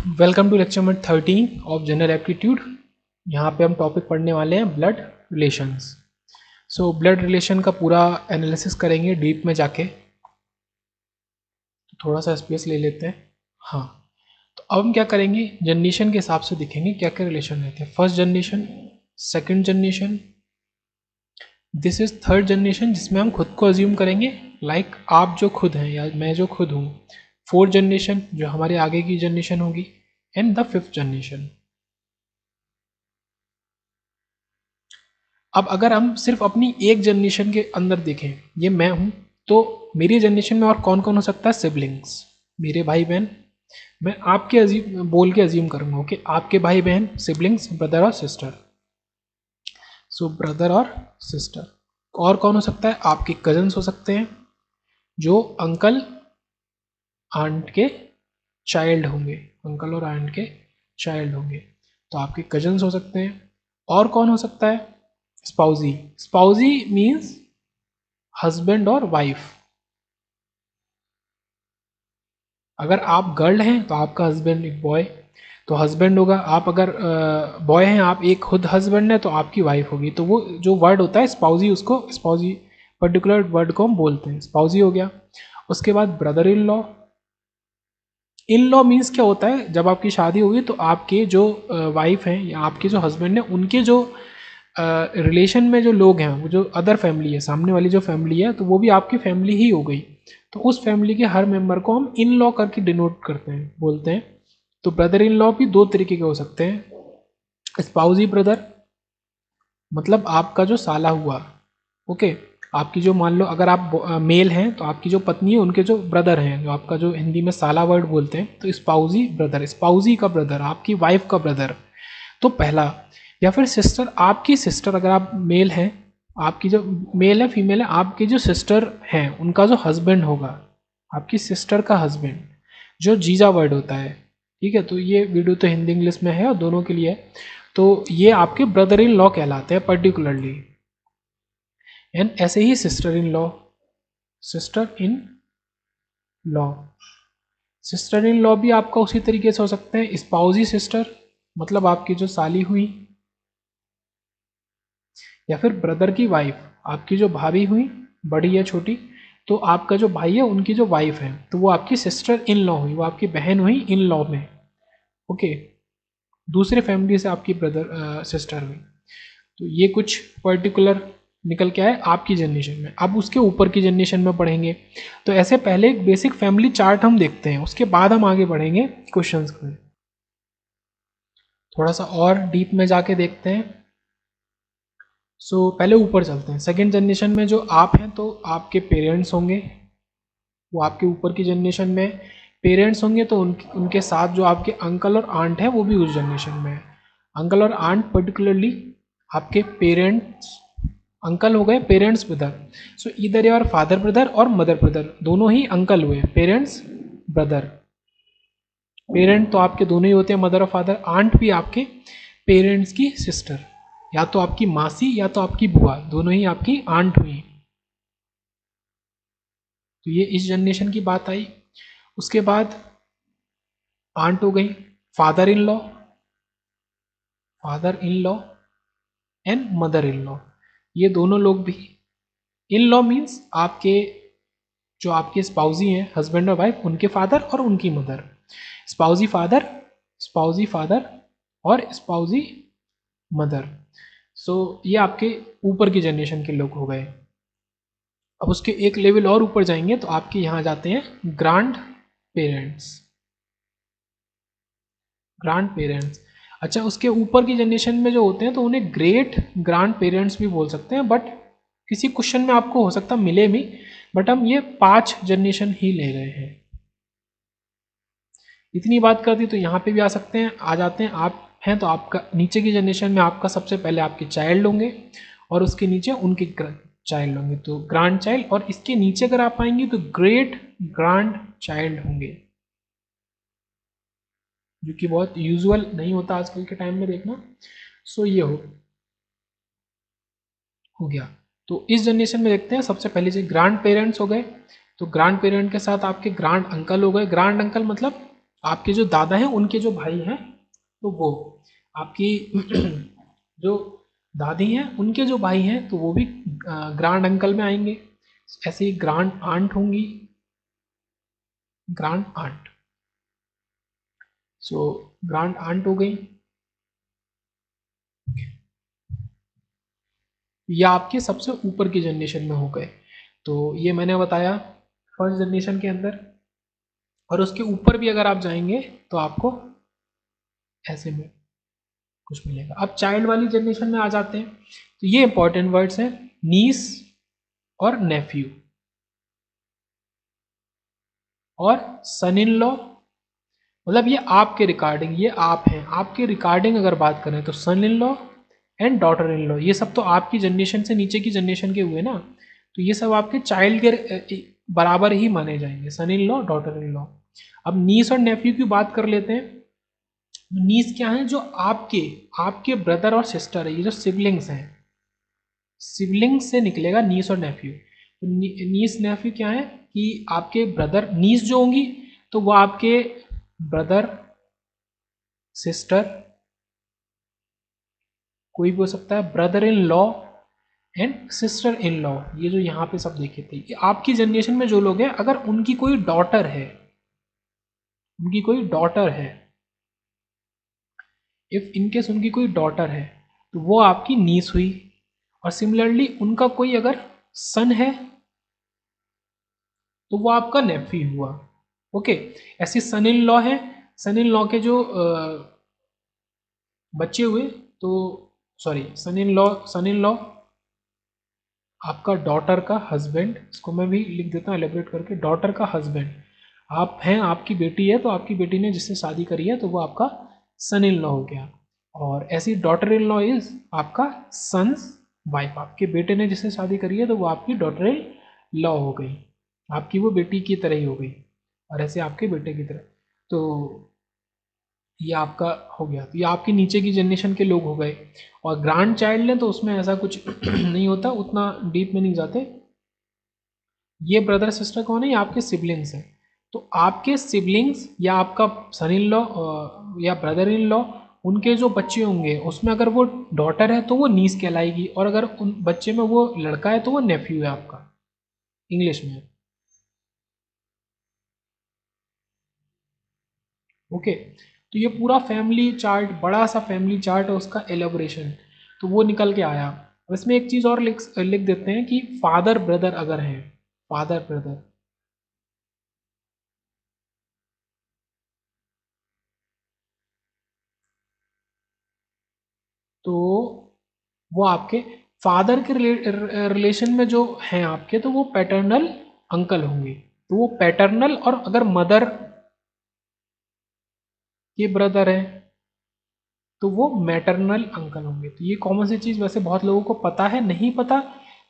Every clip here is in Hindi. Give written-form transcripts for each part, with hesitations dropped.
Welcome to lecture number 13 of general aptitude. यहाँ पे हम टॉपिक पढ़ने वाले हैं blood relations. So blood relation का पूरा एनालिसिस करेंगे डीप में जाके। तो थोड़ा सा स्पेस ले लेते हैं। हाँ, तो अब हम क्या करेंगे, जनरेशन के हिसाब से देखेंगे क्या क्या रिलेशन रहते हैं। First generation, second generation, this is third generation जिसमें हम खुद को अज्यूम करेंगे लाइक आप जो खुद हैं या मैं जो खुद हूँ। फोर्थ जनरेशन जो हमारे आगे की जनरेशन होगी, एंड द फिफ्थ जनरेशन। अब अगर हम सिर्फ अपनी एक जनरेशन के अंदर देखें, ये मैं हूं, तो मेरी जनरेशन में और कौन कौन हो सकता है? सिबलिंग्स, मेरे भाई बहन। मैं आपके अजीम बोल के अजीम करूंगा, ओके, आपके भाई बहन, सिबलिंग्स, ब्रदर और सिस्टर। सो ब्रदर और सिस्टर। और कौन हो सकता है? आपके कजन्स हो सकते हैं जो अंकल आंट के चाइल्ड होंगे, अंकल और आंट के चाइल्ड होंगे, तो आपके कजन्स हो सकते हैं। और कौन हो सकता है? स्पाउजी। स्पाउजी मीन्स हस्बैंड और वाइफ। अगर आप गर्ल हैं तो आपका हस्बैंड एक बॉय, तो हस्बैंड होगा। आप अगर बॉय हैं, आप एक खुद हस्बैंड है, तो आपकी वाइफ होगी। तो वो जो वर्ड होता है स्पाउजी, उसको स्पाउजी पर्टिकुलर वर्ड को हम बोलते हैं, स्पाउजी हो गया। उसके बाद brother in law. In law means क्या होता है? जब आपकी शादी होगी तो आपके जो वाइफ हैं या आपके जो हस्बैंड हैं, उनके जो रिलेशन में जो लोग हैं, वो जो अदर फैमिली है, सामने वाली जो फैमिली है, तो वो भी आपकी फैमिली ही हो गई। तो उस फैमिली के हर मेंबर को हम इन लॉ करके डिनोट करते हैं, बोलते हैं। तो ब्रदर इन लॉ भी दो तरीके के हो सकते हैं। स्पाउजी ब्रदर मतलब आपका जो साला हुआ, ओके। आपकी जो, मान लो अगर आप मेल हैं तो आपकी जो पत्नी है उनके जो ब्रदर हैं, जो आपका जो हिंदी में साला वर्ड बोलते हैं, तो स्पाउजी ब्रदर, स्पाउजी का ब्रदर, आपकी वाइफ का ब्रदर, तो पहला। या फिर सिस्टर, आपकी सिस्टर, अगर आप मेल हैं, आपकी जो मेल है फीमेल है, आपकी जो सिस्टर हैं उनका जो हस्बैंड होगा, आपकी सिस्टर का हस्बैंड, जो जीजा वर्ड होता है, ठीक है। तो ये वीडियो तो हिंदी इंग्लिश में है और दोनों के लिए है। तो ये आपके ब्रदर इन लॉ कहलाते हैं पर्टिकुलरली। एंड ऐसे ही sister in law, sister in law, sister in law भी आपका उसी तरीके से हो सकते हैं। स्पाउजी सिस्टर मतलब आपकी जो साली हुई, या फिर ब्रदर की वाइफ, आपकी जो भाभी हुई, बड़ी या छोटी, तो आपका जो भाई है उनकी जो वाइफ है, तो वो आपकी सिस्टर इन लॉ हुई, वो आपकी बहन हुई इन लॉ में, ओके। दूसरे फैमिली से आपकी ब्रदर सिस्टर हुई। तो ये कुछ पर्टिकुलर निकल के आए आपकी जनरेशन में। अब उसके ऊपर की जनरेशन में पढ़ेंगे, तो ऐसे पहले एक बेसिक फैमिली चार्ट हम देखते हैं, उसके बाद हम आगे बढ़ेंगे क्वेश्चंस में। थोड़ा सा और डीप में जाके देखते हैं। पहले ऊपर चलते हैं। सेकेंड जनरेशन में जो आप हैं, तो आपके पेरेंट्स होंगे, वो आपके ऊपर की जनरेशन में पेरेंट्स होंगे, तो उनके साथ जो आपके अंकल और आंट है वो भी उस जनरेशन में है। अंकल और आंट पर्टिकुलरली आपके पेरेंट्स, अंकल हो गए, पेरेंट्स ब्रदर। सो इधर योर फादर ब्रदर और मदर ब्रदर दोनों ही अंकल हुए, पेरेंट्स ब्रदर। पेरेंट तो आपके दोनों ही होते हैं, मदर और फादर। आंट भी आपके पेरेंट्स की सिस्टर, या तो आपकी मासी या तो आपकी बुआ, दोनों ही आपकी आंट हुई। तो ये इस जनरेशन की बात आई। उसके बाद आंट हो गई, father in law, father in law and mother in law, ये दोनों लोग भी। इन लॉ मीन्स आपके जो आपके स्पाउजी हैं, हस्बैंड और वाइफ, उनके फादर और उनकी मदर। स्पाउजी फादर, स्पाउजी फादर और स्पाउजी मदर। ये आपके ऊपर की जनरेशन के लोग हो गए। अब उसके एक लेवल और ऊपर जाएंगे तो आपके यहाँ जाते हैं ग्रांड पेरेंट्स, ग्रांड पेरेंट्स। अच्छा, उसके ऊपर की जनरेशन में जो होते हैं तो उन्हें ग्रेट ग्रांड पेरेंट्स भी बोल सकते हैं, बट किसी क्वेश्चन में आपको हो सकता मिले भी, बट हम ये 5 जनरेशन ही ले रहे हैं। इतनी बात कर दी तो यहाँ पे भी आ सकते हैं, आ जाते हैं। आप हैं तो आपका नीचे की जनरेशन में आपका सबसे पहले आपके चाइल्ड होंगे, और उसके नीचे उनके चाइल्ड होंगे, तो ग्रांड चाइल्ड। और इसके नीचे अगर आप आएंगे तो ग्रेट ग्रांड चाइल्ड होंगे, जो कि बहुत यूजुअल नहीं होता आजकल के टाइम में देखना। ये हो गया। तो इस जनरेशन में देखते हैं, सबसे पहले से ग्रांड पेरेंट्स हो गए, तो ग्रांड पेरेंट के साथ आपके ग्रांड अंकल हो गए। ग्रांड अंकल मतलब आपके जो दादा हैं उनके जो भाई हैं तो वो, आपकी जो दादी हैं उनके जो भाई हैं तो वो भी ग्रांड अंकल में आएंगे। ऐसे ही ग्रांड आंट होंगी, ग्रांड आंट। सो ग्रांड आंट हो गई, या आपके सबसे ऊपर की जनरेशन में हो गए। तो ये मैंने बताया फर्स्ट जनरेशन के अंदर। और उसके ऊपर भी अगर आप जाएंगे तो आपको ऐसे में कुछ मिलेगा। अब चाइल्ड वाली जनरेशन में आ जाते हैं, तो ये इंपॉर्टेंट वर्ड्स हैं, नीस और नेफ्यू और सन इन लॉ। मतलब ये आपके रिगार्डिंग, ये आप हैं, आपके रिगार्डिंग अगर बात करें तो son in law and daughter in law, ये सब तो आपकी जनरेशन से नीचे की जनरेशन के हुए ना, तो ये सब आपके चाइल्ड के बराबर ही माने जाएंगे, son in law daughter in law. अब नीस और नेफ्यू की बात कर लेते हैं। नीस क्या है, जो आपके आपके ब्रदर और सिस्टर है, ये जो सिबलिंग्स हैं, सिबलिंग्स से निकलेगा नीस और नेफ्यू। तो नीस नेफ्यू क्या है कि आपके ब्रदर, नीस जो होंगी तो वो आपके ब्रदर सिस्टर, कोई भी हो सकता है, brother in law and sister in law, ये जो यहाँ पे सब देखे थे, ये आपकी जनरेशन में जो लोग हैं, अगर उनकी कोई डॉटर है, उनकी कोई डॉटर है, इफ इनकेस उनकी कोई डॉटर है तो वो आपकी नीस हुई। और सिमिलरली उनका कोई अगर सन है तो वो आपका नेफ्यू हुआ। ओके, ऐसे सन इन लॉ है, सन इन लॉ के जो बच्चे हुए तो, सॉरी, सन इन लॉ आपका डॉटर का हस्बैंड, इसको मैं भी लिख देता हूँ एलेबरेट करके, डॉटर का हस्बैंड। आप हैं, आपकी बेटी है तो आपकी बेटी ने जिससे शादी करी है तो वो आपका सन इन लॉ हो गया। और ऐसी डॉटर इन लॉ इज आपका सन्स वाइफ, आपके बेटे ने जिससे शादी करी है तो वो आपकी डॉटर इन लॉ हो गई, आपकी वो बेटी की तरह ही हो गई, और ऐसे आपके बेटे की तरह। तो ये आपका हो गया, तो ये आपके नीचे की जनरेशन के लोग हो गए। और ग्रैंड चाइल्ड है तो उसमें ऐसा कुछ नहीं होता, उतना डीप में नहीं जाते। ये ब्रदर सिस्टर कौन है, ये आपके सिबलिंग्स हैं। तो आपके सिबलिंग्स या आपका सन इन लॉ या ब्रदर इन लॉ, उनके जो बच्चे होंगे उसमें अगर वो डॉटर है तो वो नीस कहलाएगी, और अगर उन बच्चे में वो लड़का है तो वो नेफ्यू है आपका, इंग्लिश में। ओके, तो ये पूरा फैमिली चार्ट, बड़ा सा फैमिली चार्ट है, उसका एलेबोरेशन तो वो निकल के आया। अब इसमें एक चीज़ और लिख लिख देते हैं कि फादर ब्रदर अगर हैं, फादर ब्रदर, तो वो आपके फादर के रिलेशन में जो हैं आपके, तो वो पैटर्नल अंकल होंगे। तो वो पैटर्नल, और अगर मदर के ब्रदर हैं तो वो मैटरनल अंकल होंगे। तो ये कॉमन सी चीज़ वैसे बहुत लोगों को पता है, नहीं पता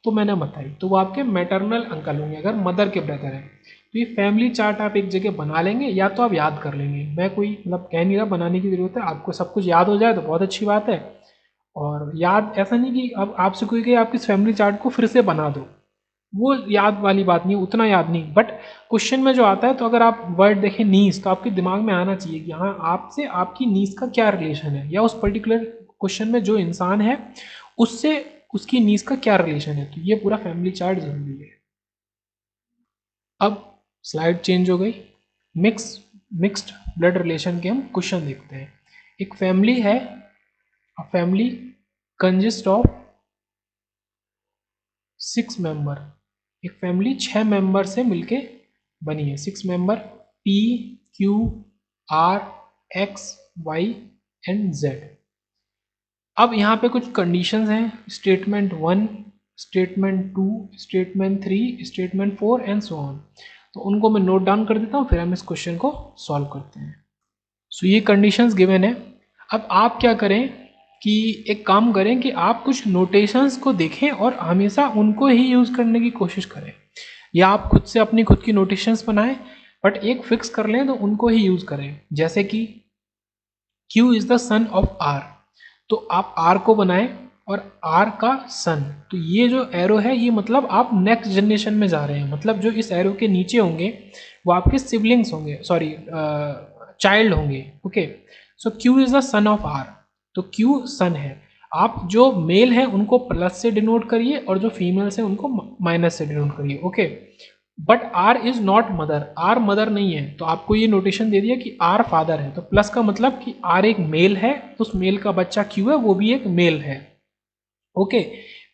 तो मैंने बताई, तो वो आपके मैटरनल अंकल होंगे अगर मदर के ब्रदर हैं। तो ये फैमिली चार्ट आप एक जगह बना लेंगे, या तो आप याद कर लेंगे, मैं कोई मतलब कह नहीं रहा बनाने की ज़रूरत है, आपको सब कुछ याद हो जाए तो बहुत अच्छी बात है। और याद ऐसा नहीं कि अब आपसे कोई कहे आप इस फैमिली चार्ट को फिर से बना दो, वो याद वाली बात नहीं, उतना याद नहीं। बट क्वेश्चन में जो आता है, तो अगर आप वर्ड देखें नीस, तो आपके दिमाग में आना चाहिए कि हाँ, आपसे आपकी नीस का क्या रिलेशन है, या उस पर्टिकुलर क्वेश्चन में जो इंसान है उससे उसकी नीस का क्या रिलेशन है। तो ये पूरा फैमिली चार्ट जरूरी है। अब स्लाइड चेंज हो गई, मिक्स्ड ब्लड रिलेशन के हम क्वेश्चन देखते हैं। एक फैमिली है, a family consist of 6 member, एक फैमिली 6 मेंबर से मिलके बनी है, 6 member, P Q R X Y and Z. अब यहाँ पे कुछ कंडीशंस हैं, statement 1, statement 2, statement 3, statement 4 and so on. तो उनको मैं नोट डाउन कर देता हूँ, फिर हम इस क्वेश्चन को सॉल्व करते हैं। सो ये कंडीशंस गिवन है। अब आप क्या करें कि एक काम करें कि आप कुछ नोटेशंस को देखें और हमेशा उनको ही यूज़ करने की कोशिश करें, या आप खुद से अपनी खुद की नोटेशंस बनाएं, बट एक फिक्स कर लें तो उनको ही यूज़ करें। जैसे कि Q is the son of R, तो आप R को बनाएं और R का सन, तो ये जो एरो है ये मतलब आप नेक्स्ट जनरेशन में जा रहे हैं, मतलब जो इस एरो के नीचे होंगे वो आपके सिबलिंग्स होंगे, सॉरी चाइल्ड होंगे। Okay, so Q is the son of R, तो Q सन है। आप जो मेल हैं उनको प्लस से डिनोट करिए और जो फीमेल्स हैं उनको माइनस से डिनोट करिए। Okay, but R is not mother, R mother नहीं है, तो आपको ये नोटेशन दे दिया कि R फादर है, तो प्लस का मतलब कि R एक मेल है, तो उस मेल का बच्चा Q है, वो भी एक मेल है। Okay,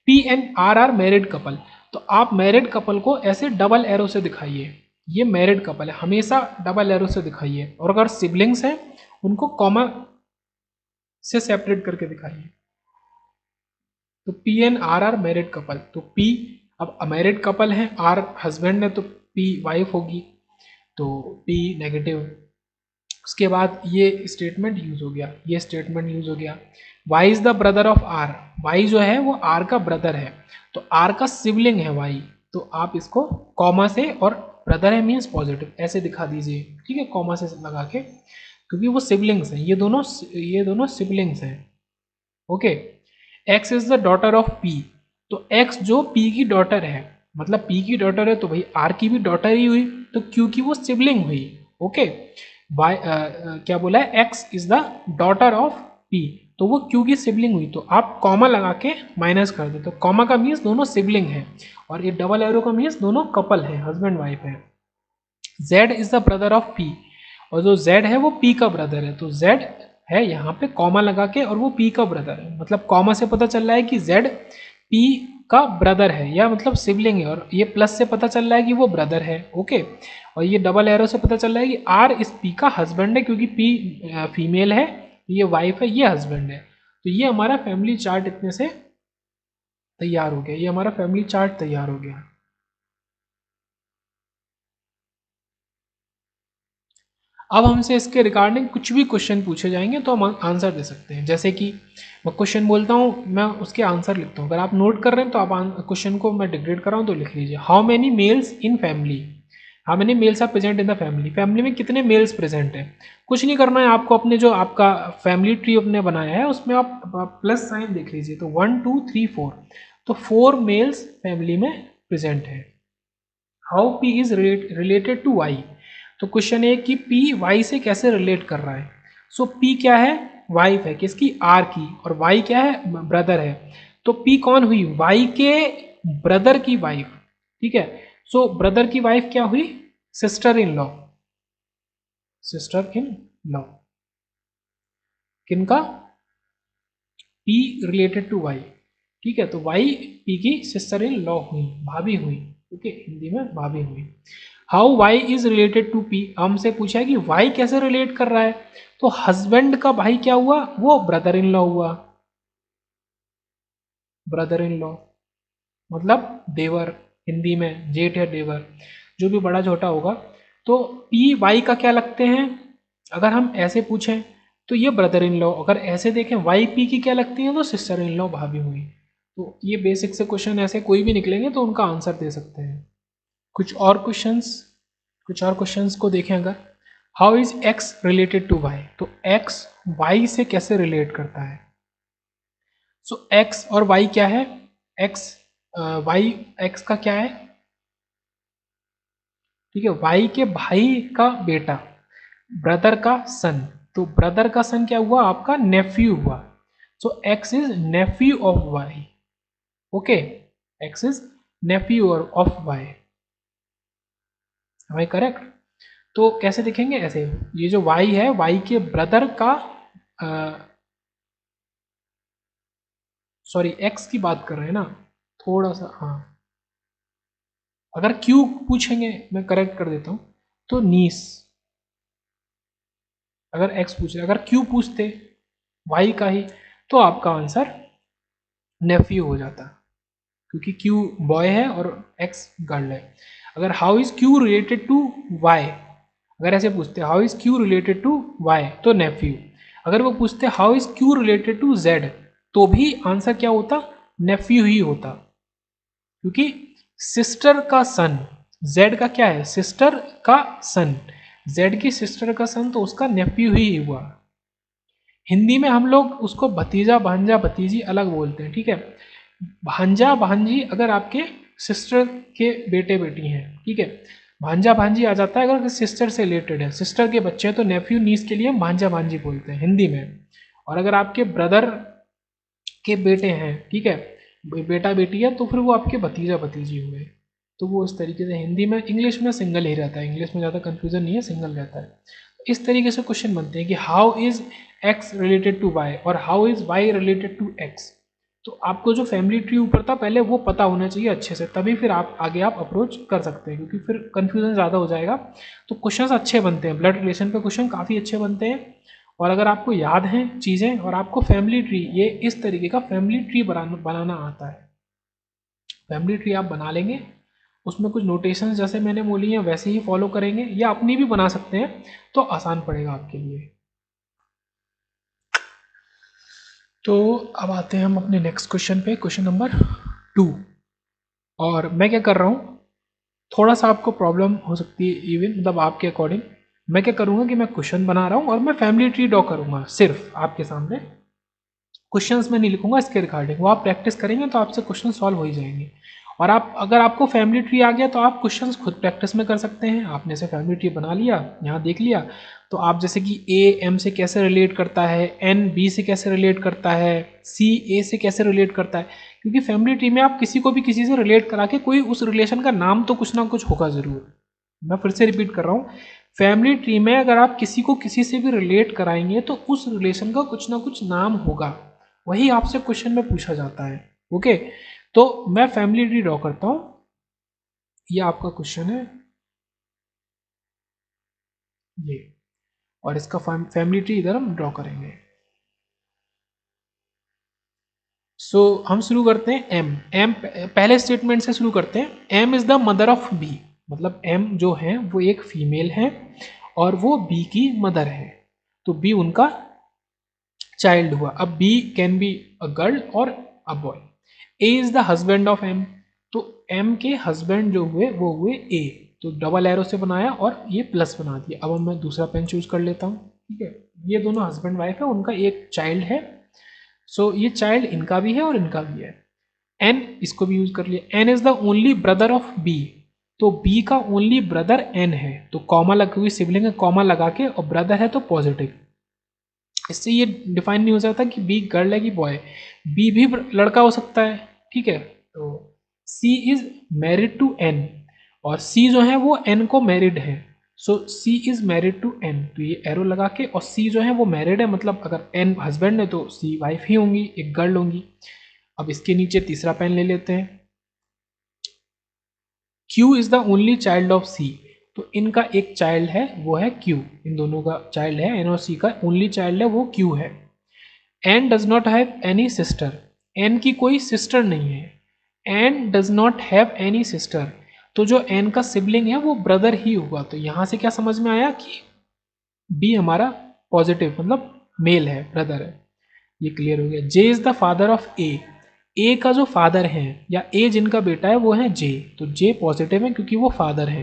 P and R are married couple, तो आप मैरिड कपल को ऐसे डबल एरो से दिखाइए, ये मैरिड कपल है, हमेशा डबल एरो से दिखाइए, और अगर सिबलिंग्स हैं उनको कॉमा से सेपरेट करके दिखाइए। तो P and R are married couple, तो P अब मैरिड कपल है, R हस्बैंड है, तो P वाइफ होगी, तो P नेगेटिव। उसके बाद ये स्टेटमेंट यूज हो गया, ये स्टेटमेंट यूज हो गया। Y is the brother of R, Y जो है वो R का ब्रदर है, तो R का सिबलिंग है Y, तो आप इसको कॉमा से, और ब्रदर है मीन्स पॉजिटिव, ऐसे दिखा दीजिए, ठीक है, कॉमा से लगा के, क्योंकि वो सिबलिंग्स हैं, ये दोनों सिबलिंग्स हैं। Okay, X is the daughter of P, तो X जो P की डॉटर है, मतलब P की डॉटर है तो भाई R की भी डॉटर ही हुई, तो Q की वो सिबलिंग हुई। ओके, क्या बोला है, X is the daughter of P, तो वो Q की सिबलिंग हुई, तो आप कॉमा लगा के माइनस कर दो, तो कॉमा का मीन्स दोनों सिबलिंग है, और ये डबल एरो का मीन्स दोनों कपल है, हस्बैंड वाइफ है। Z is the brother of P, और जो Z है वो P का ब्रदर है, तो Z है यहाँ पे कॉमा लगा के, और वो P का ब्रदर है, मतलब कॉमा से पता चल रहा है कि Z P का ब्रदर है, या मतलब सिबलिंग है, और ये प्लस से पता चल रहा है कि वो ब्रदर है। ओके, और ये डबल एरो से पता चल रहा है कि R इस P का हस्बैंड है, क्योंकि P फीमेल है, ये वाइफ है, ये हस्बैंड है। तो ये हमारा फैमिली चार्ट इतने से तैयार हो गया, ये हमारा फैमिली चार्ट तैयार हो गया। अब हमसे इसके रिगार्डिंग कुछ भी क्वेश्चन पूछे जाएंगे तो हम आंसर दे सकते हैं, जैसे कि मैं क्वेश्चन बोलता हूँ, मैं उसके आंसर लिखता हूँ, अगर आप नोट कर रहे हैं तो आप क्वेश्चन को मैं डिग्रेड कर रहा हूँ तो लिख लीजिए, how many males in family, how many males are present in the family, family में कितने मेल्स प्रेजेंट हैं। कुछ नहीं करना है आपको, अपने जो आपका फैमिली ट्री अपने बनाया है उसमें आप प्लस साइन देख लीजिए, तो 1 2 3 4, तो 4 मेल्स फैमिली में प्रेजेंट है। How P is related to Y, तो क्वेश्चन है कि P Y से कैसे रिलेट कर रहा है। सो P क्या है, वाइफ है किसकी, R की, और Y क्या है, ब्रदर है, तो P कौन हुई, Y के ब्रदर की वाइफ, ठीक है। सो ब्रदर की वाइफ क्या हुई, sister in law, sister in law, किनका, P रिलेटेड टू Y, ठीक है, तो Y P की सिस्टर इन लॉ हुई, भाभी हुई, ओके, हिंदी में भाभी हुई। How Y is related to P, हमसे पूछा है कि वाई कैसे रिलेट कर रहा है, तो हस्बैंड का भाई क्या हुआ, वो ब्रदर इन लॉ हुआ, ब्रदर इन लॉ मतलब देवर, हिंदी में जेठ है देवर, जो भी बड़ा छोटा होगा। तो पी वाई का क्या लगते हैं, अगर हम ऐसे पूछें तो ये ब्रदर इन लॉ, अगर ऐसे देखें वाई पी की क्या लगती है तो सिस्टर इन लॉ, भाभी हुई। तो ये बेसिक से क्वेश्चन ऐसे कोई भी निकलेंगे तो उनका आंसर दे सकते हैं। कुछ और क्वेश्चंस को देखें, अगर how is X related to Y, तो एक्स वाई से कैसे रिलेट करता है। सो एक्स और वाई क्या है, एक्स वाई एक्स का क्या है, ठीक है, वाई के भाई का बेटा, ब्रदर का सन, तो ब्रदर का सन क्या हुआ, आपका नेफ्यू हुआ। So X is nephew of Y, okay, X is nephew of Y, am I correct. तो कैसे दिखेंगे ऐसे, ये जो y है y के ब्रदर का, सॉरी x की बात कर रहे हैं ना, थोड़ा सा, हाँ, अगर q पूछेंगे मैं करेक्ट कर देता हूं, तो नीस, अगर x पूछे, अगर q पूछते y का ही, तो आपका आंसर नेफ्यू हो जाता, क्योंकि q बॉय है और x गर्ल है। अगर how is q related to y, अगर ऐसे पूछते how is q related to y, तो नेफ्यू। अगर वो पूछते how is q related to z, तो भी आंसर क्या होता, नेफ्यू ही होता, क्योंकि सिस्टर का सन, z का क्या है, सिस्टर का सन, z की सिस्टर का सन, तो उसका नेफ्यू ही हुआ। हिंदी में हम लोग उसको भतीजा भांजा भतीजी अलग बोलते हैं, ठीक है। भांजा भांजी अगर आपके सिस्टर के बेटे बेटी हैं, ठीक है, भांजा भांजी आ जाता है अगर सिस्टर से रिलेटेड है, सिस्टर के बच्चे हैं तो नेफ्यू नीस के लिए हम भांजा भांजी बोलते हैं हिंदी में। और अगर आपके ब्रदर के बेटे हैं, ठीक है, बेटा बेटी है, तो फिर वो आपके भतीजा भतीजी हुए। तो वो इस तरीके से हिंदी में, इंग्लिश में सिंगल ही रहता है, इंग्लिश में ज़्यादा कन्फ्यूजन नहीं है, सिंगल रहता है। इस तरीके से क्वेश्चन बनते हैं कि how is X related to Y और how is Y related to X. तो आपको जो फैमिली ट्री ऊपर था पहले वो पता होना चाहिए अच्छे से, तभी फिर आप आगे आप अप्रोच कर सकते हैं, क्योंकि फिर कन्फ्यूजन ज़्यादा हो जाएगा। तो क्वेश्चंस अच्छे बनते हैं, ब्लड रिलेशन पे क्वेश्चन काफ़ी अच्छे बनते हैं। और अगर आपको याद हैं चीज़ें और आपको फैमिली ट्री, ये इस तरीके का फैमिली ट्री बनाना आता है, फैमिली ट्री आप बना लेंगे, उसमें कुछ नोटेशंस जैसे मैंने बोली हैं वैसे ही फॉलो करेंगे या अपनी भी बना सकते हैं, तो आसान पड़ेगा आपके लिए। तो अब आते हैं हम अपने नेक्स्ट क्वेश्चन पे, क्वेश्चन नंबर 2। और मैं क्या कर रहा हूँ, थोड़ा सा आपको प्रॉब्लम हो सकती है इवन, मतलब आपके अकॉर्डिंग मैं क्या करूँगा कि मैं क्वेश्चन बना रहा हूँ और मैं फैमिली ट्री ड्रॉ करूँगा सिर्फ आपके सामने, क्वेश्चंस में नहीं लिखूंगा इसके रिगार्डिंग, वो आप प्रैक्टिस करेंगे तो आपसे क्वेश्चन सॉल्व हो ही जाएंगे। और आप अगर आपको फैमिली ट्री आ गया तो आप क्वेश्चंस खुद प्रैक्टिस में कर सकते हैं। आपने से फैमिली ट्री बना लिया, यहाँ देख लिया, तो आप जैसे कि ए एम से कैसे रिलेट करता है, एन बी से कैसे रिलेट करता है, सी ए से कैसे रिलेट करता है, क्योंकि फैमिली ट्री में आप किसी को भी किसी से रिलेट करा के कोई उस रिलेशन का नाम तो कुछ ना कुछ होगा ज़रूर। मैं फिर से रिपीट कर रहा हूँ, फैमिली ट्री में अगर आप किसी को किसी से भी रिलेट कराएंगे तो उस रिलेशन का कुछ ना कुछ नाम होगा, वही आपसे क्वेश्चन में पूछा जाता है। ओके, तो मैं फैमिली ट्री ड्रॉ करता हूं, ये आपका क्वेश्चन है ये, और इसका फैमिली ट्री इधर हम ड्रॉ करेंगे। सो हम शुरू करते हैं एम, एम पहले स्टेटमेंट से शुरू करते हैं, M is the mother of B, मतलब एम जो है वो एक फीमेल है और वो बी की मदर है, तो बी उनका चाइल्ड हुआ। अब B can be a girl और a boy. A is the husband of M, तो एम के हस्बैंड जो हुए वो हुए ए, तो डबल एरो से बनाया और ये प्लस बना दिया। अब मैं दूसरा पेन चूज कर लेता हूँ, ठीक है, ये दोनों हस्बैंड वाइफ है, उनका एक चाइल्ड है, सो ये चाइल्ड इनका भी है और इनका भी है। एन, इसको भी यूज कर लिया, N is the only brother of B, तो बी का ओनली ब्रदर एन है, तो कॉमा लग हुई सिबलिंग है, कॉमा लगा के, और ब्रदर है तो पॉजिटिव। इससे ये डिफाइन नहीं हो सकता कि बी गर्ल है कि बॉय, बी भी लड़का हो सकता है, ठीक है। तो सी इज मैरिड टू एन, और सी जो है वो एन को मैरिड है, सो सी इज मैरिड टू एन, तो ये एरो लगा के, और सी जो है वो मैरिड है, मतलब अगर एन हस्बैंड है तो सी वाइफ ही होंगी, एक गर्ल होंगी। अब इसके नीचे तीसरा पेन ले लेते हैं, Q is the only child of C, तो इनका एक चाइल्ड है वो है Q, इन दोनों का चाइल्ड है, N और C का ओनली चाइल्ड है वो Q है। N does not have any sister, N की कोई सिस्टर नहीं है, N does not have any sister, तो जो N का सिबलिंग है वो ब्रदर ही होगा। तो यहां से क्या समझ में आया कि B हमारा पॉजिटिव मतलब मेल है, ब्रदर है, ये क्लियर हो गया। J is the father of A, ए का जो फादर है या ए जिनका बेटा है वो है जे, तो जे पॉजिटिव है क्योंकि वो फादर है।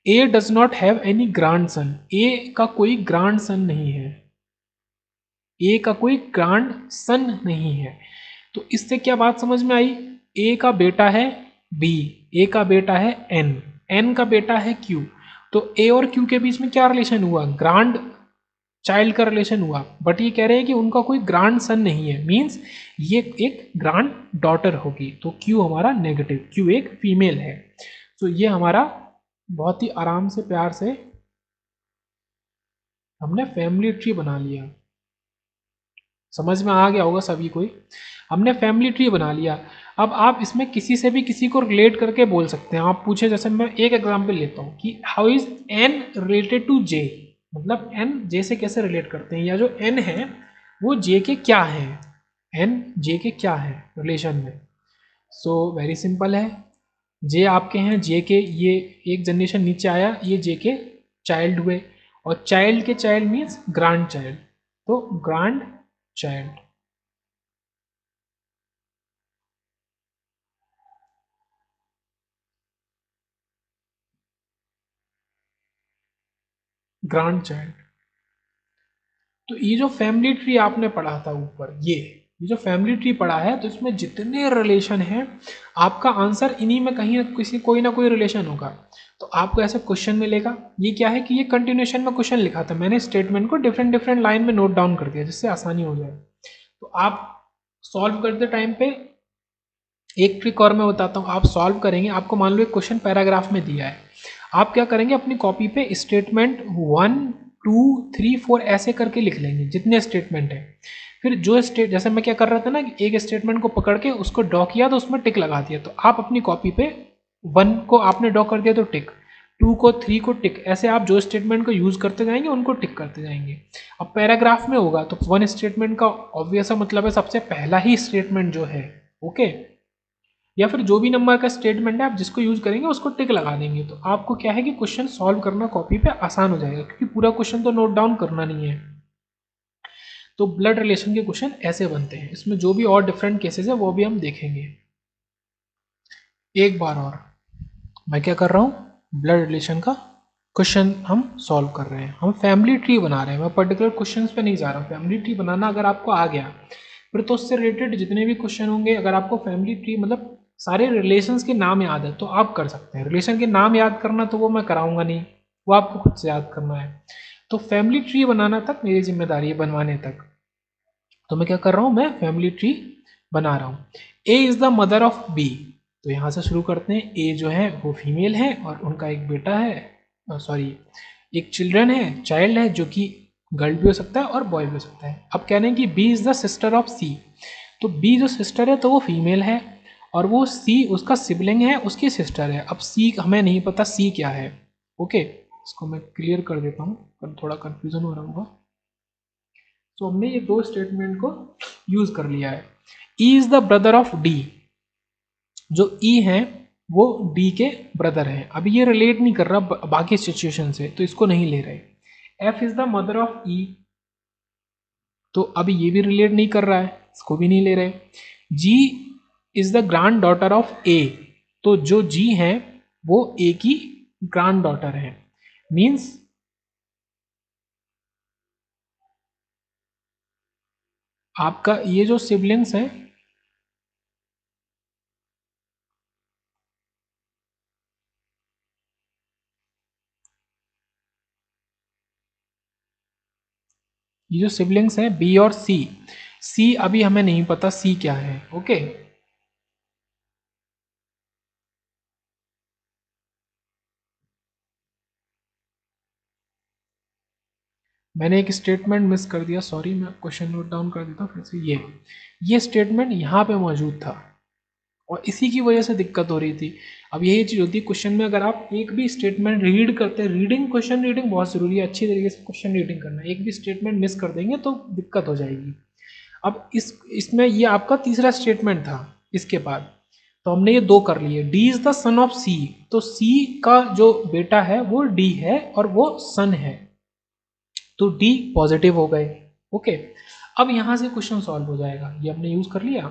A does not have any grand son, A का कोई ग्रांड सन नहीं है, ए का कोई ग्रांड सन नहीं है, तो इससे क्या बात समझ में आई, ए का बेटा है बी, ए का बेटा है एन, एन का बेटा है क्यू, तो ए और क्यू के बीच में क्या रिलेशन हुआ, ग्रांड चाइल्ड का रिलेशन हुआ, बट ये कह रहे हैं कि उनका कोई ग्रांड सन नहीं है, मींस ये एक ग्रांड डॉटर होगी, तो क्यू हमारा नेगेटिव, क्यू एक फीमेल है। तो ये हमारा बहुत ही आराम से प्यार से हमने फैमिली ट्री बना लिया, समझ में आ गया होगा सभी को ही। हमने फैमिली ट्री बना लिया। अब आप इसमें किसी से भी किसी को रिलेट करके बोल सकते हैं, आप पूछे, जैसे मैं एक एग्जांपल लेता हूँ कि how is N related to J, मतलब एन जे से कैसे रिलेट करते हैं, या जो एन है वो जे के क्या है, एन जे के क्या है रिलेशन में। सो वेरी सिंपल है, जे आपके हैं, जे के ये एक जनरेशन नीचे आया, ये जे के चाइल्ड हुए, और चाइल्ड के चाइल्ड मीन्स ग्रांड चाइल्ड, तो ग्रांड चाइल्ड, ग्रांड चाइल्ड। तो ये जो फैमिली ट्री आपने पढ़ा था ऊपर, ये ये जो फैमिली ट्री पढ़ा है तो इसमें जितने रिलेशन हैं आपका आंसर इन्हीं में कहीं किसी कोई ना कोई रिलेशन होगा। तो आपको ऐसा क्वेश्चन मिलेगा, ये क्या है कि ये कंटिन्यूशन में क्वेश्चन लिखा था, मैंने स्टेटमेंट को डिफरेंट डिफरेंट लाइन में नोट डाउन कर दिया जिससे आसानी हो जाए। तो आप सॉल्व करते टाइम पे एक ट्रिक और मैं बताता हूँ, आप सॉल्व करेंगे, आपको मान लो एक क्वेश्चन पैराग्राफ में दिया है, आप क्या करेंगे अपनी कॉपी पे स्टेटमेंट 1 2 3 4 ऐसे करके लिख लेंगे जितने स्टेटमेंट है। फिर जो स्टेट, जैसे मैं क्या कर रहा था ना कि एक स्टेटमेंट को पकड़ के उसको ड्रॉ किया तो उसमें टिक लगा दिया, तो आप अपनी कॉपी पे 1 को आपने ड्रॉ कर दिया तो टिक, 2 को 3 को टिक, ऐसे आप जो स्टेटमेंट को यूज करते जाएंगे उनको टिक करते जाएंगे। अब पैराग्राफ में होगा तो वन स्टेटमेंट का ऑब्वियस मतलब है सबसे पहला ही स्टेटमेंट जो है, ओके, या फिर जो भी नंबर का स्टेटमेंट है आप जिसको यूज करेंगे उसको टिक लगा देंगे, तो आपको क्या है कि क्वेश्चन सॉल्व करना कॉपी पे आसान हो जाएगा, क्योंकि पूरा क्वेश्चन तो नोट डाउन करना नहीं है। तो ब्लड रिलेशन के क्वेश्चन ऐसे बनते हैं, इसमें जो भी और डिफरेंट केसेस है वो भी हम देखेंगे। एक बार और मैं क्या कर रहा हूँ, ब्लड रिलेशन का क्वेश्चन हम सॉल्व कर रहे हैं, हम फैमिली ट्री बना रहे हैं, मैं पर्टिकुलर क्वेश्चन पे नहीं जा रहा हूँ। फैमिली ट्री बनाना अगर आपको आ गया फिर तो उससे रिलेटेड जितने भी क्वेश्चन होंगे, अगर आपको फैमिली ट्री मतलब सारे रिलेशंस के नाम याद है तो आप कर सकते हैं। रिलेशन के नाम याद करना तो वो मैं कराऊंगा नहीं, वो आपको खुद से याद करना है। तो फैमिली ट्री बनाना तक मेरी जिम्मेदारी है, बनवाने तक। तो मैं क्या कर रहा हूँ, मैं फैमिली ट्री बना रहा हूँ। A is the mother of B, तो यहाँ से शुरू करते हैं। ए जो है वो फीमेल है और उनका एक बेटा है, सॉरी एक चिल्ड्रन है, चाइल्ड है, जो कि गर्ल भी हो सकता है और बॉय भी हो सकता है। अब कह रहे हैं कि B is the sister of C, तो बी जो सिस्टर है तो वो फीमेल है और वो सी उसका सिबलिंग है, उसकी सिस्टर है। अब सी हमें नहीं पता सी क्या है, ओके, इसको मैं क्लियर कर देता हूँ, थोड़ा कंफ्यूजन हो रहा होगा। तो हमने ये दो स्टेटमेंट को यूज कर लिया है। E is the brother of D, जो ई है वो डी के ब्रदर है। अभी ये रिलेट नहीं कर रहा बाकी सिचुएशन से, तो इसको नहीं ले रहे। F is the mother of E, तो अभी ये भी रिलेट नहीं कर रहा है, इसको भी नहीं ले रहे। G is the grand daughter of A, तो जो जी है वो ए की ग्रैंड डॉटर है, मीन्स आपका ये जो सिबलिंग्स हैं, ये जो सिबलिंग्स हैं बी और सी, सी अभी हमें नहीं पता सी क्या है, ओके। मैंने एक स्टेटमेंट मिस कर दिया, सॉरी, मैं क्वेश्चन नोट डाउन कर देता हूँ फिर से। ये स्टेटमेंट यहाँ पे मौजूद था और इसी की वजह से दिक्कत हो रही थी। अब यही चीज़ होती है क्वेश्चन में, अगर आप एक भी स्टेटमेंट रीड करते हैं, रीडिंग, क्वेश्चन रीडिंग बहुत ज़रूरी है, अच्छी तरीके से क्वेश्चन रीडिंग करना है, एक भी स्टेटमेंट मिस कर देंगे तो दिक्कत हो जाएगी। अब इसमें ये आपका तीसरा स्टेटमेंट था इसके बाद, तो हमने ये दो कर लिए। D is the son of C, तो सी का जो बेटा है वो डी है और वो सन है, तो डी पॉजिटिव हो गए, ओके। अब यहां से क्वेश्चन सॉल्व हो जाएगा, ये हमने यूज कर लिया।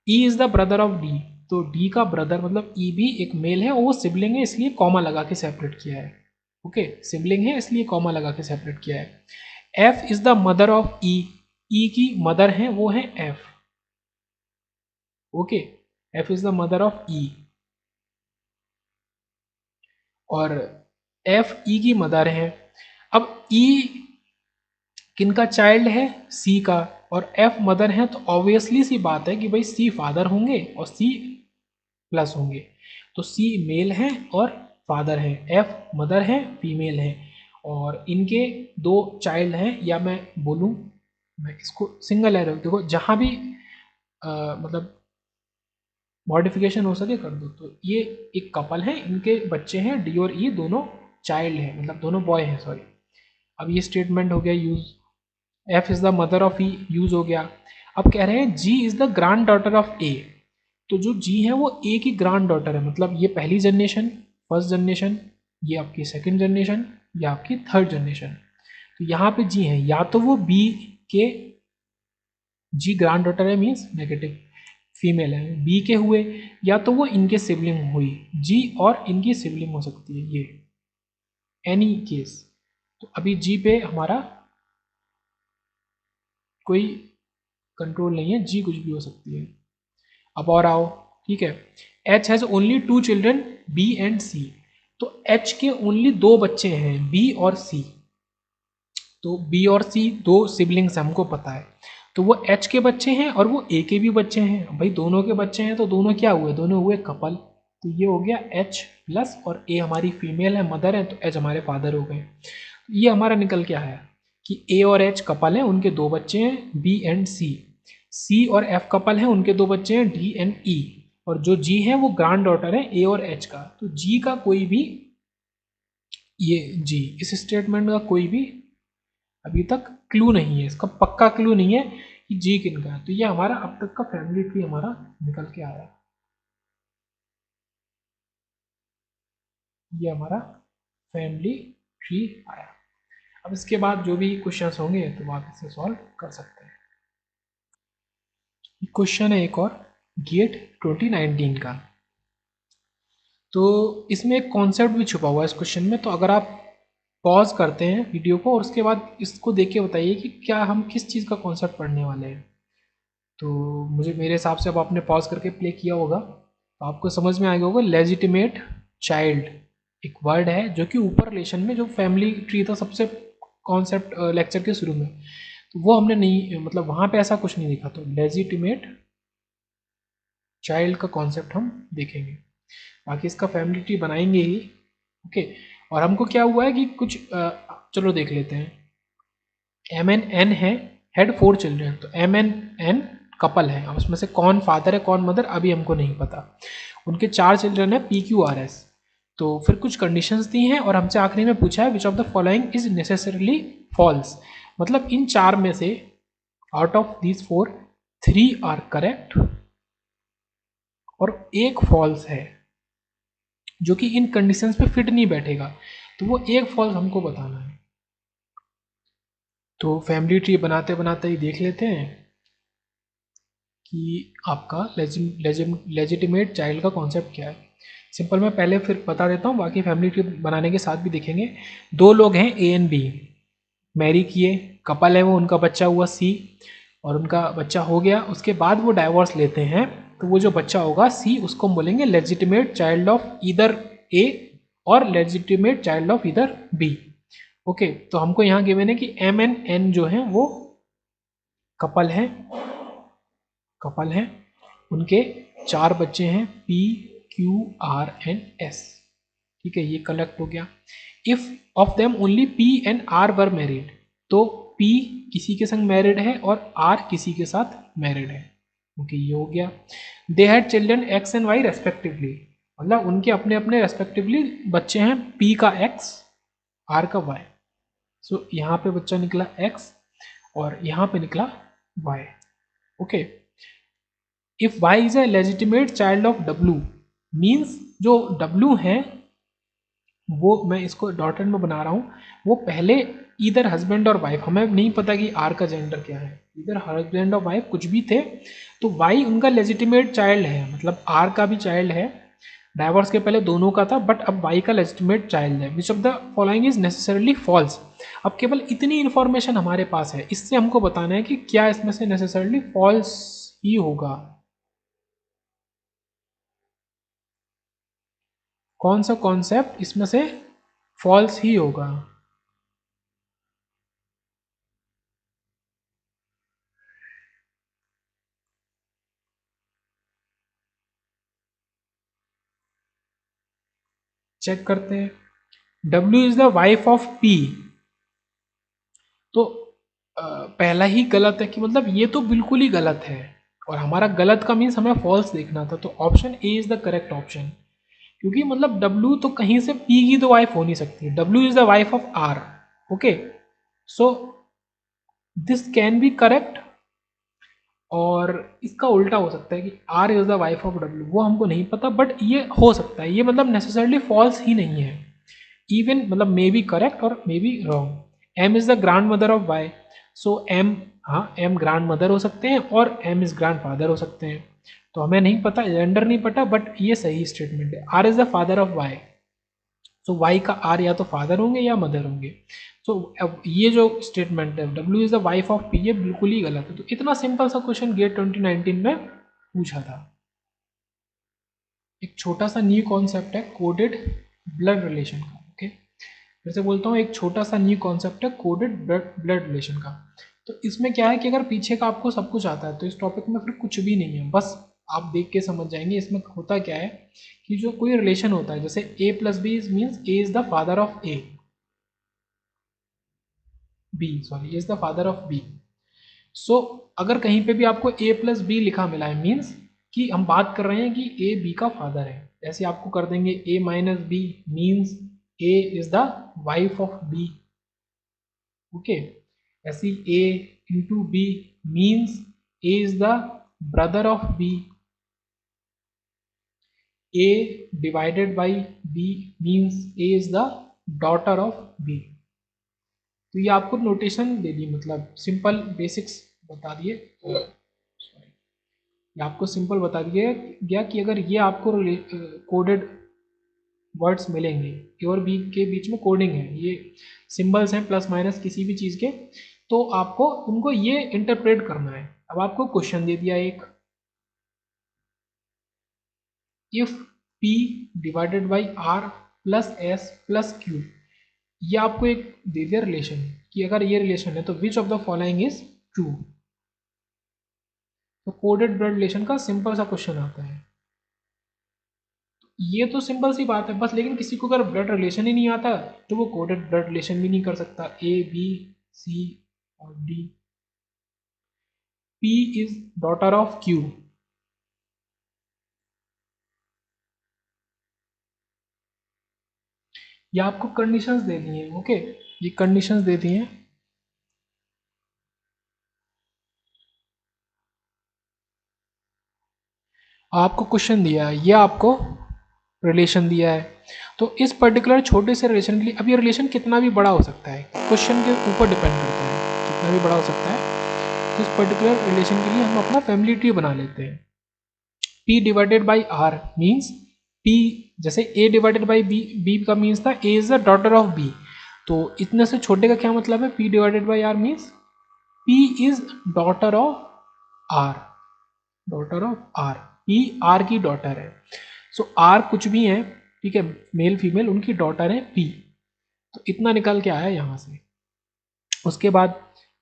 E is the brother of D, तो डी का ब्रदर मतलब ई भी एक मेल है और वो सिबलिंग है इसलिए कॉमा लगा के सेपरेट किया है, ओके, सिबलिंग है इसलिए कॉमा लगा के सेपरेट किया है। F is the mother of E, E की मदर है वो है F, okay, F is the mother of E, और एफ ई की मदर है। अब ई किनका चाइल्ड है, सी का, और एफ मदर है, तो ऑब्वियसली सी बात है कि भाई सी फादर होंगे और सी प्लस होंगे, तो सी मेल है और फादर है, एफ मदर है फीमेल है, और इनके दो चाइल्ड हैं, या मैं बोलूँ, मैं इसको सिंगल एरो, देखो जहाँ भी मतलब मॉडिफिकेशन हो सके कर दो। तो ये एक कपल है, इनके बच्चे हैं डी और ई, दोनों चाइल्ड हैं, मतलब दोनों बॉय हैं, सॉरी। अब ये स्टेटमेंट हो गया use, F is the mother of E use हो गया। अब कह रहे हैं G is the grand daughter of A, तो जो जी है वो ए की ग्रैंड डॉटर है, मतलब ये पहली जनरेशन, फर्स्ट जनरेशन, ये आपकी सेकंड जनरेशन, ये आपकी थर्ड जनरेशन। तो यहाँ पे जी है, या तो वो बी के, जी ग्रैंड डॉटर है मीन्स नेगेटिव फीमेल है, बी के हुए, या तो वो इनके सिबलिंग हुई, जी और इनकी सिबलिंग हो सकती है, ये एनी केस। तो अभी जी पे हमारा कोई कंट्रोल नहीं है, जी कुछ भी हो सकती है। अब और आओ, ठीक है। H has only 2 children B and C, तो एच के ओनली 2 बच्चे हैं, बी और सी। तो बी और सी 2 सिबलिंग्स हमको पता है, तो वो एच के बच्चे हैं और वो ए के भी बच्चे हैं। भाई दोनों के बच्चे हैं तो दोनों क्या हुए, दोनों हुए कपल। तो ये हो गया एच प्लस, और ए हमारी फीमेल है, मदर है, तो एच हमारे फादर हो गए। ये हमारा निकल के आया कि ए और एच कपल हैं, उनके 2 बच्चे हैं बी एंड सी। सी और एफ कपल हैं, उनके 2 बच्चे हैं डी एंड ई। और जो जी है वो ग्रैंड डॉटर है ए और एच का। तो जी का कोई भी, ये जी इस स्टेटमेंट का कोई भी अभी तक क्लू नहीं है, इसका पक्का क्लू नहीं है कि जी किन का है। तो ये हमारा अब तक का फैमिली ट्री हमारा निकल के आया, ये हमारा फैमिली ट्री आया। अब इसके बाद जो भी क्वेश्चंस होंगे तो आप इसे सॉल्व कर सकते हैं। क्वेश्चन है एक और, गेट 2019 का। तो इसमें एक कॉन्सेप्ट भी छुपा हुआ है इस क्वेश्चन में, तो अगर आप पॉज करते हैं वीडियो को और उसके बाद इसको देख के बताइए कि क्या हम किस चीज़ का कॉन्सेप्ट पढ़ने वाले हैं। तो मुझे मेरे हिसाब से अब आपने पॉज करके प्ले किया होगा तो आपको समझ में आ गया होगा। लेजिटिमेट चाइल्ड एक वर्ड है जो कि ऊपर रिलेशन में जो फैमिली ट्री था सबसे कॉन्सेप्ट लेक्चर के शुरू में, तो वो हमने नहीं, मतलब वहाँ पे ऐसा कुछ नहीं देखा। तो लेजिटिमेट चाइल्ड का कॉन्सेप्ट हम देखेंगे, बाकी इसका फैमिली ट्री बनाएंगे ही। ओके, और हमको क्या हुआ है कि कुछ चलो देख लेते हैं। एम एन एन है, हैड 4 चिल्ड्रन, तो एम एन एन कपल है, अब उसमें से कौन फादर है कौन मदर अभी हमको नहीं पता। उनके 4 चिल्ड्रन है पी क्यू आर एस। तो फिर कुछ कंडीशंस दी हैं और हमसे आखिरी में पूछा है which of the following is necessarily false, मतलब इन 4 में से out of these 4 3 are correct और एक फॉल्स है जो कि इन कंडीशंस पे फिट नहीं बैठेगा, तो वो एक फॉल्स हमको बताना है। तो फैमिली ट्री बनाते बनाते ही देख लेते हैं कि आपका लेजिटिमेट चाइल्ड का कॉन्सेप्ट क्या है। सिंपल मैं पहले फिर बता देता हूँ, बाकी फैमिली ट्री बनाने के साथ भी देखेंगे। 2 लोग हैं ए एंड बी, मैरी किए, कपल है वो, उनका बच्चा हुआ सी, और उनका बच्चा हो गया, उसके बाद वो डाइवोर्स लेते हैं, तो वो जो बच्चा होगा सी उसको हम बोलेंगे लेजिटिमेट चाइल्ड ऑफ ईदर ए और legitimate child of either be. Okay, तो हमको यहाँ गिवन है कि एम एन एन जो है वो कपल हैं, कपल हैं, उनके 4 बच्चे हैं P Q R and S. ठीक है, ये कलेक्ट हो गया। If of them only P and R were married, तो पी किसी के संग मैरिड है और आर किसी के साथ मैरिड है। ओके, ये हो गया। They had children X and Y respectively, मतलब उनके अपने अपने रेस्पेक्टिवली बच्चे हैं, पी का एक्स आर का वाई। सो यहाँ पे बच्चा निकला एक्स और यहाँ पे निकला Y. Okay, if Y is a legitimate child of W, means जो डब्लू है वो, मैं इसको डॉटेड में बना रहा हूँ, वो पहले इधर हस्बैंड और वाइफ, हमें नहीं पता कि आर का जेंडर क्या है, इधर हस्बैंड और वाइफ कुछ भी थे, तो वाई उनका लेजिटिमेट चाइल्ड है, मतलब आर का भी चाइल्ड है, डाइवोर्स के पहले दोनों का था, बट अब वाई का लेजिटिमेट चाइल्ड है। Which of the following is necessarily false, अब केवल इतनी इंफॉर्मेशन हमारे पास है, इससे हमको बताना है कि क्या इसमें से नेसेसरली फॉल्स ही होगा, कौन सा कॉन्सेप्ट इसमें से फॉल्स ही होगा। चेक करते हैं। W is the wife of P, तो पहला ही गलत है कि मतलब ये तो बिल्कुल ही गलत है, और हमारा गलत का मीन्स हमें फॉल्स देखना था, तो option A is the correct option, क्योंकि मतलब W तो कहीं से P की तो वाइफ हो नहीं सकती, W is the wife of R। Okay, so this can be correct, और इसका उल्टा हो सकता है कि R is the wife of W, वो हमको नहीं पता, बट ये हो सकता है, ये मतलब नेसेसरली फॉल्स ही नहीं है, इवन मतलब मे बी करेक्ट और may be wrong. M is the grandmother of Y, so M, हाँ एम ग्रैंड मदर हो सकते हैं और एम इज ग्रैंड फादर हो सकते हैं, तो हमें नहीं पता, जेंडर नहीं पता, बट ये सही स्टेटमेंट है। R is the father of Y, तो वाई का आर या तो फादर होंगे या मदर होंगे। तो अब ये जो स्टेटमेंट है W is the wife of P, ये बिल्कुल ही गलत है। तो इतना सिंपल सा क्वेश्चन गेट 2019 में पूछा था। एक छोटा सा न्यू कॉन्सेप्ट है कोडेड ब्लड रिलेशन का। ओके, फिर से बोलता हूँ, एक छोटा सा न्यू कॉन्सेप्ट है कोडेड ब्लड रिलेशन का। तो इसमें क्या है कि अगर पीछे का आपको सब कुछ आता है तो इस टॉपिक में फिर कुछ भी नहीं है, बस आप देख के समझ जाएंगे। इसमें होता क्या है कि जो कोई रिलेशन होता है, जैसे a plus B means A is the father of A, A is the father of B. So अगर कहीं पे भी आपको a प्लस बी लिखा मिला है मीन्स कि हम बात कर रहे हैं कि a b का फादर है। ऐसे आपको कर देंगे a minus B means a is the wife of b। Okay, ऐसी a into B means a is the brother of b। a divided by b means a is the daughter of b। तो ये आपको नोटेशन दे दी, मतलब सिंपल बेसिक्स बता दिए। सॉरी, ये आपको सिंपल बता दिया गया कि अगर ये आपको कोडेड वर्ड्स मिलेंगे, ए और बी के बीच में कोडिंग है, ये सिंबल्स हैं प्लस माइनस किसी भी चीज़ के, तो आपको उनको ये इंटरप्रेट करना है। अब आपको क्वेश्चन दे दिया एक, if P divided by R plus S plus Q, ये आपको एक दे दिया रिलेशन कि अगर ये रिलेशन है तो विच of the following is true. तो कोडेड ब्लड रिलेशन का सिंपल सा क्वेश्चन आता है। ये तो सिंपल सी बात है बस, लेकिन किसी को अगर ब्लड रिलेशन ही नहीं आता तो वो कोडेड ब्लड रिलेशन भी नहीं कर सकता। ए बी सी और D, P is daughter of Q, ये आपको कंडीशंस दे दी हैं। ओके, ये कंडीशंस दे दी हैं। आपको क्वेश्चन दिया है, ये आपको रिलेशन दिया है, तो इस पर्टिकुलर छोटे से रिलेशन के लिए, अब ये रिलेशन कितना भी बड़ा हो सकता है, क्वेश्चन के ऊपर डिपेंड करता है कितना भी बड़ा हो सकता है। तो इस पर्टिकुलर रिलेशन के लिए हम अपना फैमिली ट्री बना लेते हैं। P divided by R means P, जैसे A divided by B, B का मीन्स था A is the daughter of B, तो इतने से छोटे का क्या मतलब है, P divided by R means P is daughter of R, daughter of R, P R की डॉटर है। सो R कुछ भी है, ठीक है, मेल फीमेल उनकी डॉटर है P, तो इतना निकल के आया यहाँ से। उसके बाद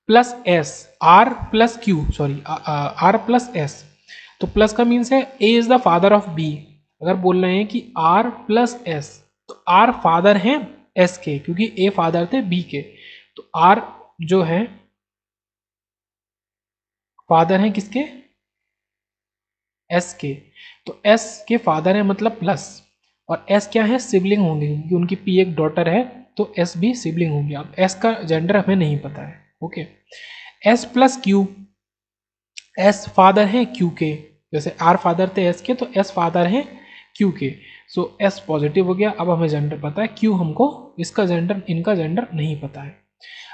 plus S, R plus Q, sorry R plus S, तो प्लस का मीन्स है A is the father of B। अगर बोल रहे हैं कि R प्लस S, तो R फादर हैं S के, क्योंकि A फादर थे B के, तो R जो है फादर हैं किसके, S के, तो S के फादर है मतलब प्लस, और S क्या है, सिबलिंग होंगे, क्योंकि उनकी P एक डॉटर है तो S भी सिबलिंग होंगे। अब S का जेंडर हमें नहीं पता है। Okay, S plus Q, S father है Q के, जैसे R फादर थे S के, तो S फादर है Q के, सो S पॉजिटिव हो गया। अब हमें जेंडर पता है, Q हमको इसका जेंडर, इनका जेंडर नहीं पता है।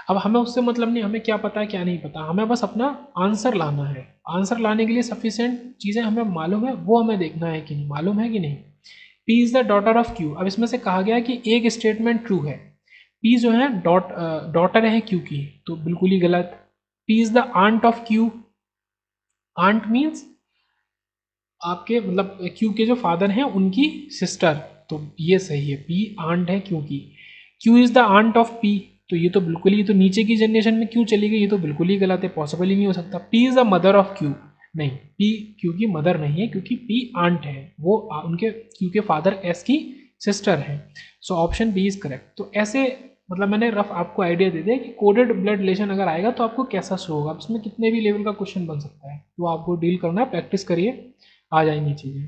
अब हमें उससे मतलब नहीं, हमें क्या पता है क्या नहीं पता, हमें बस अपना आंसर लाना है। आंसर लाने के लिए सफिशिएंट चीज़ें हमें मालूम है, वो हमें देखना है कि नहीं मालूम है कि नहीं। P is the daughter of Q, अब इसमें से कहा गया है कि एक स्टेटमेंट ट्रू है, P जो है डॉटर है Q की, तो बिल्कुल ही गलत। P is the aunt of Q, aunt means आपके मतलब Q के जो फादर हैं उनकी सिस्टर, तो ये सही है, P आंट है Q की। Q is the aunt of P, तो ये तो बिल्कुल ही, तो नीचे की जनरेशन में क्यों चली गई, ये तो बिल्कुल ही गलत है, पॉसिबल ही नहीं हो सकता। P is the mother of Q, नहीं, P Q की मदर नहीं है, क्योंकि P आंट है, वो उनके Q के फादर S की सिस्टर है। So option B is correct. तो ऐसे मतलब मैंने रफ आपको आइडिया दे दिया कि कोडेड ब्लड रिलेशन अगर आएगा तो आपको कैसा शो होगा, इसमें कितने भी लेवल का क्वेश्चन बन सकता है, तो आपको डील करना है, प्रैक्टिस करिए, आ जाएंगी चीज़ें।